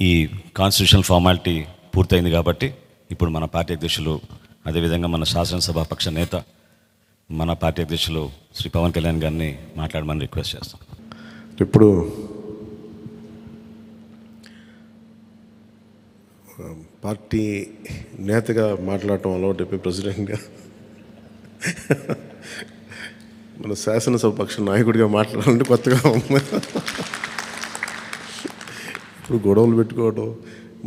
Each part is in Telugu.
ఈ కాన్స్టిట్యూషనల్ ఫార్మాలిటీ పూర్తయింది కాబట్టి ఇప్పుడు మన పార్టీ అధ్యక్షులు, అదేవిధంగా మన శాసనసభాపక్ష నేత, మన పార్టీ అధ్యక్షులు శ్రీ పవన్ కళ్యాణ్ గారిని మాట్లాడమని రిక్వెస్ట్ చేస్తాం. ఇప్పుడు పార్టీ నేతగా మాట్లాడటం అలవాటు అయిపోయి ప్రెసిడెంట్గా మన శాసనసభ పక్ష నాయకుడిగా మాట్లాడాలంటే కొత్తగా ఉంది. ఇప్పుడు గొడవలు పెట్టుకోవడం,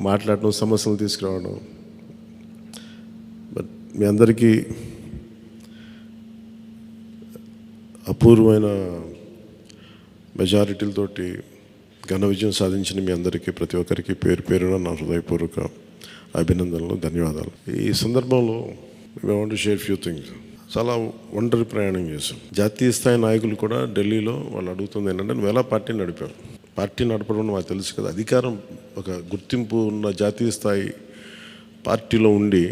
మాట్లాడటం, సమస్యలు తీసుకురావడం. బట్ మీ అందరికీ అపూర్వమైన మెజారిటీలతోటి ఘన విజయం సాధించిన మీ అందరికీ, ప్రతి ఒక్కరికి పేరు పేరున నా హృదయపూర్వక అభినందనలు, ధన్యవాదాలు. ఈ సందర్భంలో మేము want to share few things. చాలా ఒంటరి ప్రయాణం చేశాం. జాతీయ స్థాయి నాయకులు కూడా ఢిల్లీలో వాళ్ళు అడుగుతుంది ఏంటంటే, నువ్వు ఎలా పార్టీ నడిపావు? పార్టీ నడపడం మాకు తెలుసు కదా, అధికారం ఒక గుర్తింపు ఉన్న జాతీయ స్థాయి పార్టీలో ఉండి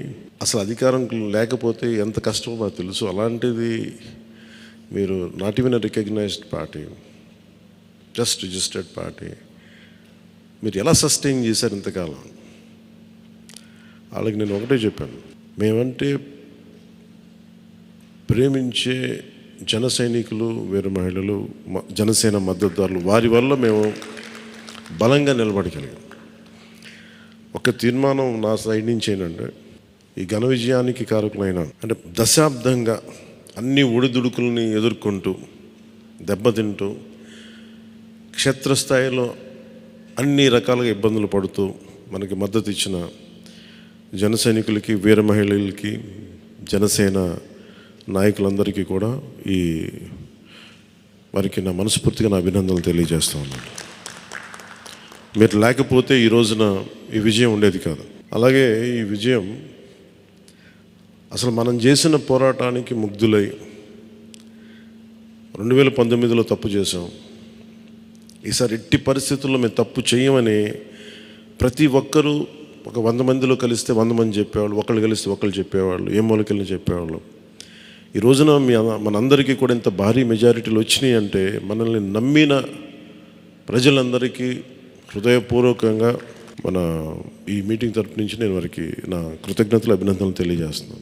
అసలు అధికారం లేకపోతే ఎంత కష్టమో మాకు తెలుసు. అలాంటిది మీరు not even recognized party, just registered party, మీరు ఎలా సస్టైన్ చేశారు ఇంతకాలం? వాళ్ళకి నేను ఒకటే చెప్పాను, మేమంటే ప్రేమించే జన సైనికులు, వీర మహిళలు, జనసేన మద్దతుదారులు, వారి వల్ల మేము బలంగా నిలబడగలిగాం. ఒక తీర్మానం నా సైడ్ నుంచి ఏంటంటే, ఈ ఘన విజయానికి కారకులైన అంటే దశాబ్దంగా అన్ని ఒడిదుడుకుల్ని ఎదుర్కొంటూ దెబ్బతింటూ క్షేత్రస్థాయిలో అన్ని రకాలుగా ఇబ్బందులు పడుతూ మనకి మద్దతు ఇచ్చిన జన సైనికులకి, వీర మహిళలకి, జనసేన నాయకులందరికీ కూడా వారికి నా మనస్ఫూర్తిగా నా అభినందనలు తెలియజేస్తూ ఉన్నాను. మీరు లేకపోతే ఈ రోజున ఈ విజయం ఉండేది కాదు. అలాగే ఈ విజయం అసలు మనం చేసిన పోరాటానికి ముగ్ధులై 2019లో తప్పు చేసాం, ఈసారి ఎట్టి పరిస్థితుల్లో మేము తప్పు చేయమని ప్రతి ఒక్కరూ ఒక 100 మందిలో కలిస్తే 100 మంది చెప్పేవాళ్ళు, ఒకళ్ళు కలిస్తే ఒకళ్ళు చెప్పేవాళ్ళు, ఏ మూలకెళ్ళి చెప్పేవాళ్ళు. ఈ రోజున మనందరికీ కూడా ఇంత భారీ మెజారిటీలు వచ్చినాయి అంటే మనల్ని నమ్మిన ప్రజలందరికీ హృదయపూర్వకంగా మన ఈ మీటింగ్ తరపు నుంచి నేను వారికి నా కృతజ్ఞతలు, అభినందనలు తెలియజేస్తున్నాను.